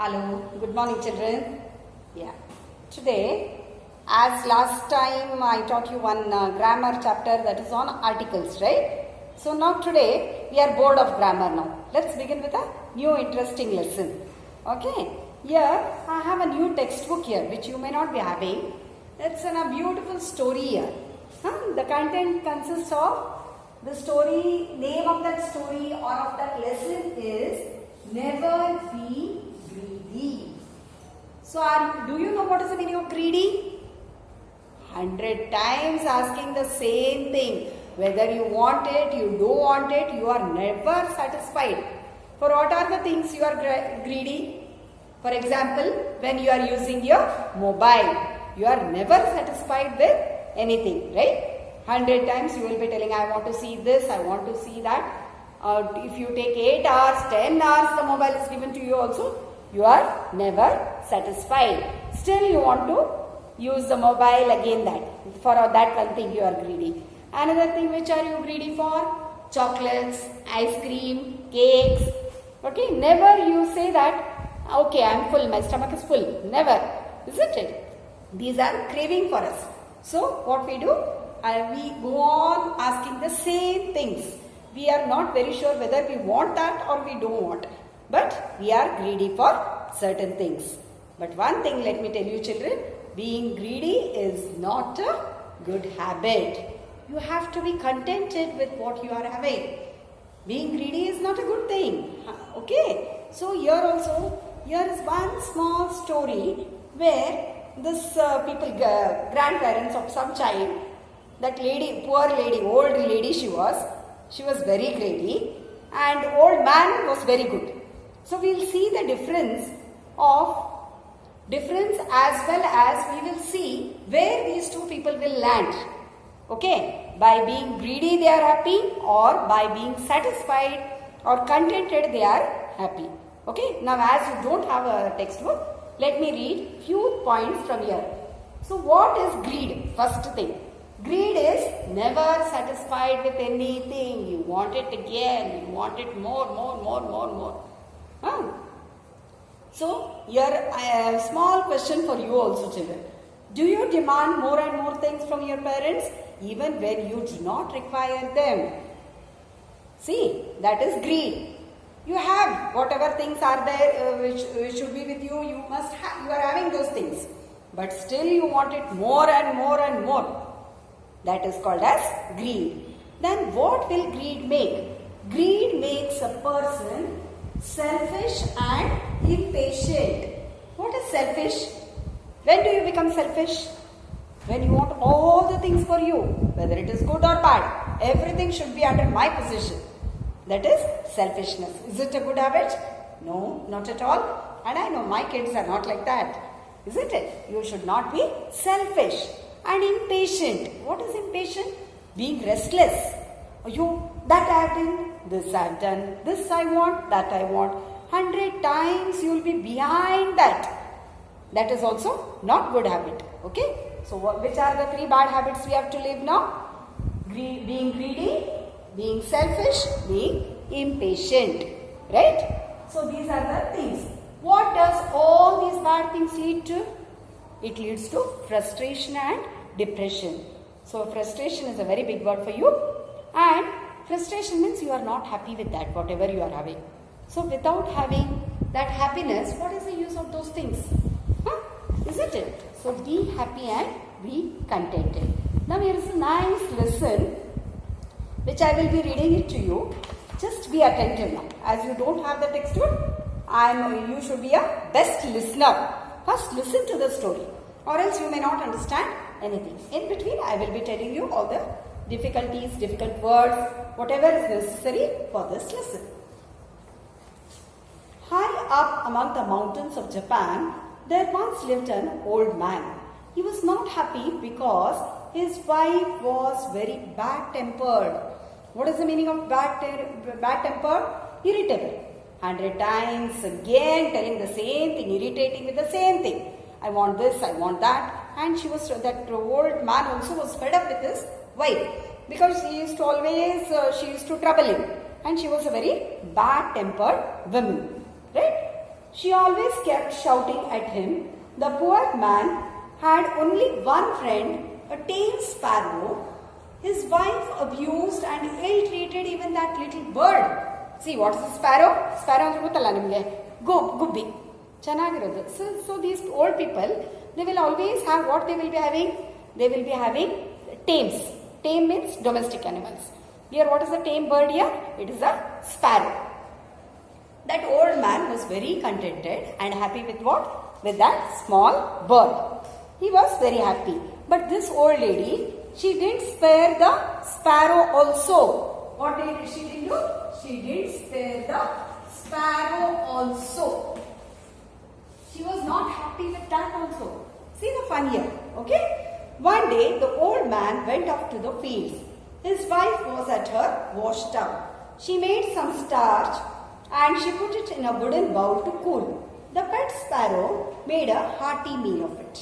Hello, good morning children. Yeah, today as last time I taught you one grammar chapter that is on articles, right? So now today we are bored of grammar now. Let's begin with a new interesting lesson. Okay, here I have a new textbook here which you may not be having. It's a beautiful story here. The content consists of the story, name of that story or of that lesson is Never Be Greedy. So do you know what is the meaning of greedy? 100 times asking the same thing. Whether you want it, you don't want it, you are never satisfied. For what are the things you are greedy? For example, when you are using your mobile, you are never satisfied with anything, right? 100 times you will be telling, I want to see this, I want to see that. If you take 8 hours, 10 hours, the mobile is given to you also, you are never satisfied. Still you want to use the mobile again that. For that one thing you are greedy. Another thing which are you greedy for? Chocolates, ice cream, cakes. Okay, never you say that, okay, I am full, my stomach is full. Never, isn't it? These are craving for us. So what we do? We go on asking the same things. We are not very sure whether we want that or we don't want. But we are greedy for certain things. But one thing let me tell you children, being greedy is not a good habit. You have to be contented with what you are having. Being greedy is not a good thing. Okay. So here is one small story where this grandparents of some child, that lady, poor lady, old lady she was very greedy and old man was very good. So we will see the difference as well as we will see where these two people will land. Okay, by being greedy they are happy or by being satisfied or contented they are happy. Okay, now as you don't have a textbook, let me read few points from here. So what is greed? First thing. Greed is never satisfied with anything. You want it again. You want it more. So, here a small question for you also children. Do you demand more and more things from your parents even when you do not require them? See, that is greed. You have whatever things are there which should be with you. You must have. You are having those things. But still you want it more and more. That is called as greed. Then what will greed make? Greed makes a person selfish and impatient. What is selfish? When do you become selfish? When you want all the things for you, whether it is good or bad, everything should be under my possession. That is selfishness. Is it a good habit? No, not at all. And I know my kids are not like that. Isn't it? You should not be selfish. And impatient. What is impatient? Being restless. That I have done, this I have done, this I want, that I want. 100 times you will be behind that. That is also not good habit. Okay. So which are the 3 bad habits we have to live now? Being greedy, being selfish, being impatient. Right? So these are the things. What does all these bad things lead to? It leads to frustration and depression. So frustration is a very big word for you. And frustration means you are not happy with that, whatever you are having. So without having that happiness, what is the use of those things? Isn't it? So be happy and be contented. Now here is a nice lesson which I will be reading it to you. Just be attentive now. As you don't have the textbook, you should be a best listener. First listen to the story or else you may not understand anything. In between I will be telling you all the difficulties, difficult words, whatever is necessary for this lesson. High up among the mountains of Japan, there once lived an old man. He was not happy because his wife was very bad-tempered. What is the meaning of bad-tempered? Irritable. 100 times again telling the same thing, irritating with the same thing. I want this, I want that. And that old man also was fed up with his wife because she used to trouble him. And she was a very bad-tempered woman. Right? She always kept shouting at him. The poor man had only one friend, a tame sparrow. His wife abused and ill-treated even that little bird. See, what is a sparrow? Sparrow ಅಂದ್ರೆ ಗೊತ್ತಲ್ಲ ನಿಮಗೆ, ಗುಬ್ಬಿ ಚೆನ್ನಾಗಿರೋದು. So these old people, they will always have what they will be having? They will be having tames. Tame means domestic animals. Here, what is a tame bird here? It is a sparrow. That old man was very contented and happy with what? With that small bird. He was very happy. But this old lady, she didn't spare the sparrow also. What did she do? She didn't spare the sparrow also. She was not happy with that also. See the fun here, okay? One day, the old man went off to the fields. His wife was at her wash tub. She made some starch and she put it in a wooden bowl to cool. The pet sparrow made a hearty meal of it.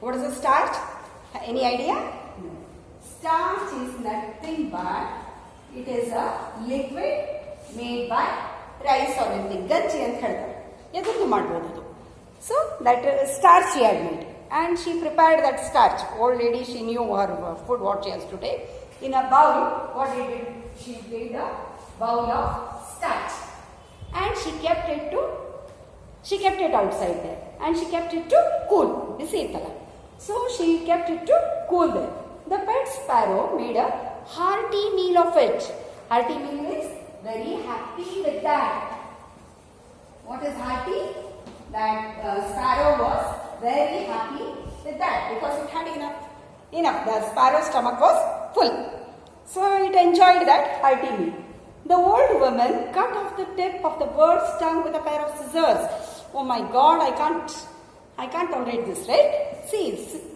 What is a starch? Any idea? No. Starch is nothing but it is a liquid made by rice or anything. Ganchi anta ಹೇಳ್ತಾರೆ. ಎದಕ್ಕೂ ಮಾಡಬಹುದು ಅದು. So that starch she had made and she prepared that starch. Old lady, she knew her food what she has to take. In a bowl, what she did? She made a bowl of starch and she kept it outside there and she kept it to cool. Bisi ittala. So she kept it to cool there. The pet sparrow made a hearty meal of it. Hearty meal means very happy with that. What is hearty? That sparrow was very happy with that because it had enough. The sparrow's stomach was full. So it enjoyed that hearty meal. The old woman cut off the tip of the bird's tongue with a pair of scissors. Oh my God, I can't tolerate this, right? See,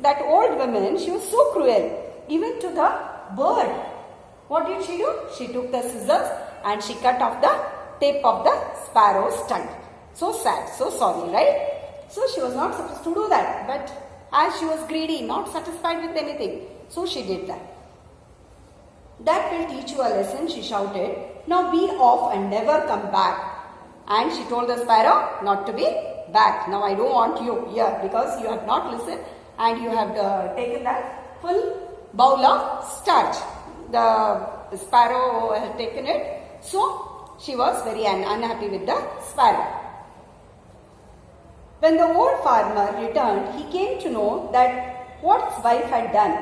that old woman, she was so cruel, even to the bird. What did she do? She took the scissors and she cut off the tip of the sparrow's tongue. So sad, so sorry, right? So she was not supposed to do that, but as she was greedy, not satisfied with anything, so she did that. That will teach you a lesson, she shouted. Now be off and never come back. And she told the sparrow not to be back. Now I don't want you here because you have not listened and you have taken that full bowl of starch. The sparrow had taken it, so she was very unhappy with the sparrow. When the old farmer returned, he came to know that what his wife had done.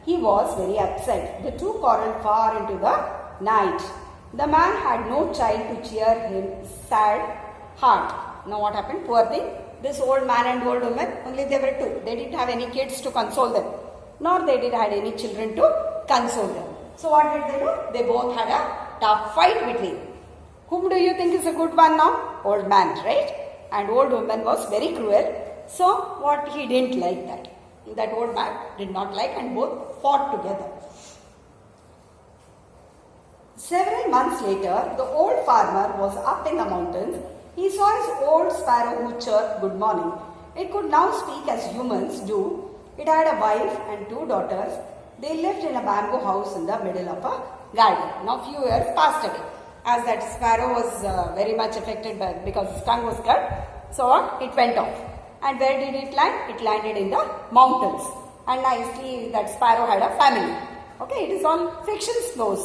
He was very upset. The two quarreled far into the night. The man had no child to cheer his sad heart. Now what happened? Poor thing. This old man and old woman, only they were two. They didn't have any kids to console them. Nor they did have any children to console them. So what did they do? They both had a tough fight between. Whom do you think is a good one now? Old man, right? And old woman was very cruel. So what he didn't like that. That old man did not like and both fought together. Several months later, the old farmer was up in the mountains. He saw his old sparrow who chirped good morning. It could now speak as humans do. It had a wife and two daughters. They lived in a bamboo house in the middle of a garden. Now few years passed away. As that sparrow was very much affected because his tongue was cut, so it went off. And where did it land? It landed in the mountains. And nicely that sparrow had a family. Okay, it is all fiction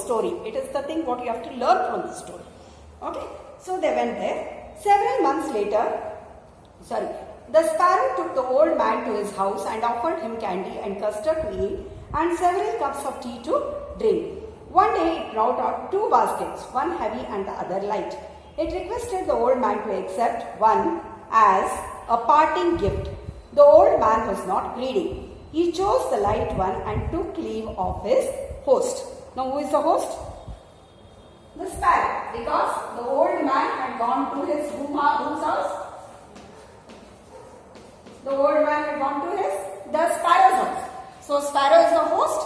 story. It is the thing what you have to learn from the story. Okay, so they went there. Several months later, the sparrow took the old man to his house and offered him candy and custard to eat and several cups of tea to drink. One day it brought out two baskets, one heavy and the other light. It requested the old man to accept one as a parting gift. The old man was not greedy. He chose the light one and took leave of his host. Now who is the host? The sparrow. Because the old man had gone to his whose house? The old man had gone to the sparrow's house. So sparrow is the host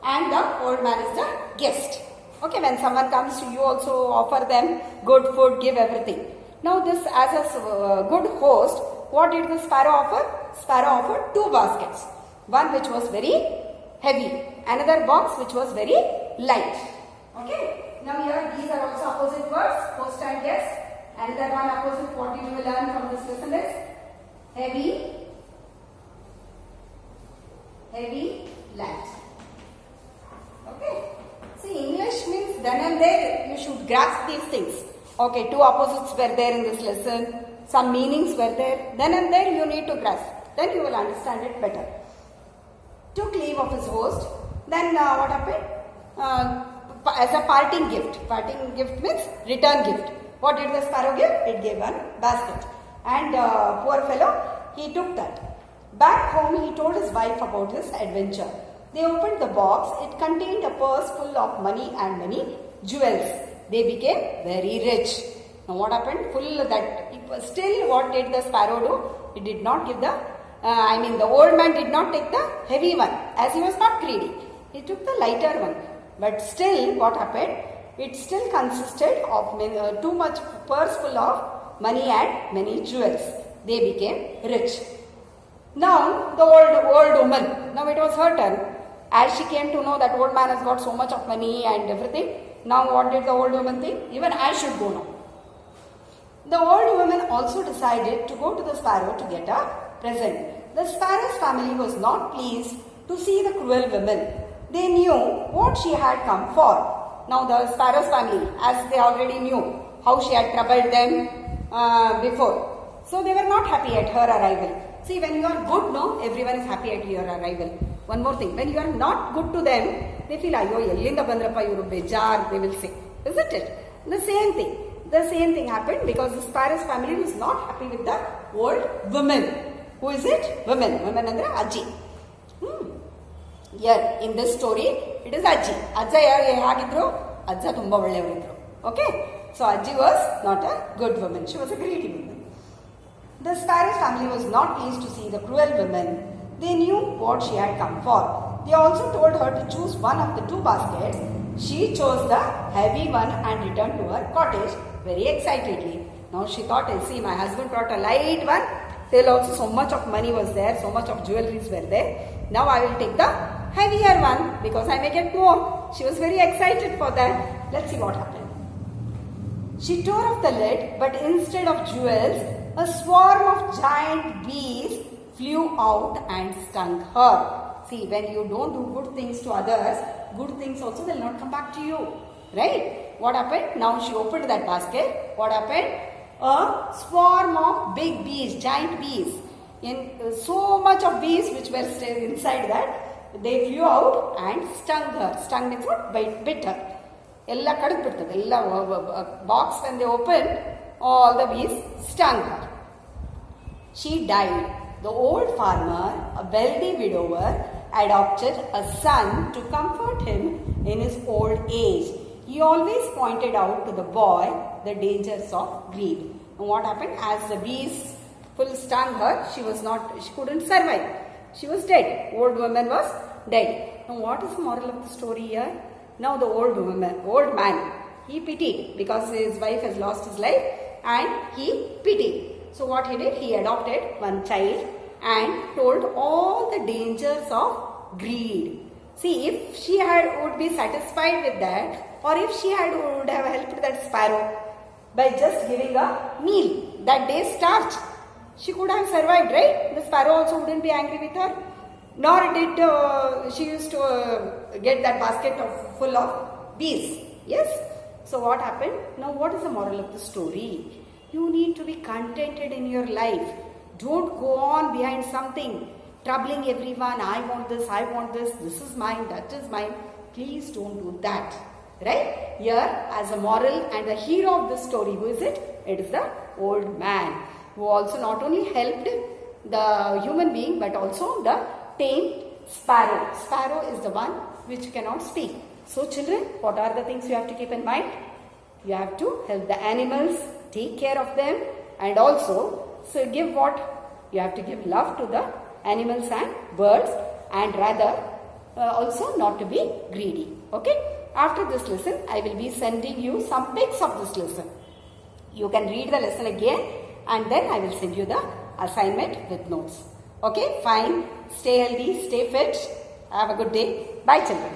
and the old man is the guest. Okay, when someone comes to you also offer them good food, give everything. Now this as a good host, what did the sparrow offer? Sparrow offered two baskets. One which was very heavy, another box which was very light. Okay, now here these are also opposite words, host and guest. Another one opposite, what did you learn from this lesson? lesson is heavy land. Okay. See, English means then and there you should grasp these things. Okay, two opposites were there in this lesson. Some meanings were there. Then and there you need to grasp. Then you will understand it better. Took leave of his host. Then what happened? As a parting gift. Parting gift means return gift. What did the sparrow give? It gave one basket. And poor fellow, he took that. Back home, he told his wife about his adventure. They opened the box. It contained a purse full of money and many jewels. They became very rich. Now what happened? Still what did the sparrow do? He did not give the, the old man did not take the heavy one, as he was not greedy. He took the lighter one. But still what happened? It still consisted of too much purse full of money and many jewels. They became rich. Now the old woman, now it was her turn. As she came to know that old man has got so much of money and everything, now what did the old woman think? Even I should go now. The old woman also decided to go to the sparrow to get a present. The sparrow's family was not pleased to see the cruel woman. They knew what she had come for. Now the sparrow's family, as they already knew how she had troubled them before. So they were not happy at her arrival. See, when you are good, no, everyone is happy at your arrival. One more thing, when you are not good to them, they feel, ayo, yellinda bandrappa, you bejar, they will say. Isn't it? The same thing happened because the sparrow's family was not happy with the old woman. Who is it? Woman. Woman andre Ajji. Here, in this story, it is Ajji. Ajja hagidru? Ajja tumba ಒಳ್ಳೆಯವರಿದ್ರು. Okay? So, Ajji was not a good woman. She was a greedy woman. The sparrow's family was not pleased to see the cruel woman. They knew what she had come for. They also told her to choose one of the two baskets. She chose the heavy one and returned to her cottage very excitedly. Now she thought, see, my husband brought a light one. Still also so much of money was there, so much of jewelries were there. Now I will take the heavier one because I may get more. She was very excited for that. Let's see what happened. She tore off the lid, but instead of jewels, a swarm of giant bees flew out and stung her. See, when you don't do good things to others, good things also will not come back to you. Right? What happened? Now she opened that basket. What happened? A swarm of big bees, giant bees. So much of bees which were still inside that, they flew out and stung her. Stung means what? Bit her. Ella kadupirtade. Ella box when they opened, all the bees stung her. She died. The old farmer, a wealthy widower, adopted a son to comfort him in his old age. He always pointed out to the boy the dangers of greed. And what happened? As the bees full stung her, she couldn't survive. She was dead. Old woman was dead. Now what is the moral of the story here? Now the old man, he pitied because his wife has lost his life and he pitied. So what he did? He adopted one child and told all the dangers of greed. See, if she would be satisfied with that, or if she would have helped that sparrow by just giving a meal, that day's starch, she could have survived, right? The sparrow also wouldn't be angry with her. Nor did she used to get that basket full of bees. Yes? So what happened? Now what is the moral of the story? You need to be contented in your life. Don't go on behind something, troubling everyone. I want this, this is mine, that is mine. Please don't do that. Right? Here, as a moral and the hero of the story, who is it? It is the old man, who also not only helped the human being, but also the tamed sparrow. Sparrow is the one which cannot speak. So children, what are the things you have to keep in mind? You have to help the animals, take care of them, and also give what? You have to give love to the animals and birds, and rather also not to be greedy. Okay? After this lesson, I will be sending you some pics of this lesson. You can read the lesson again and then I will send you the assignment with notes. Okay? Fine. Stay healthy, stay fit. Have a good day. Bye children.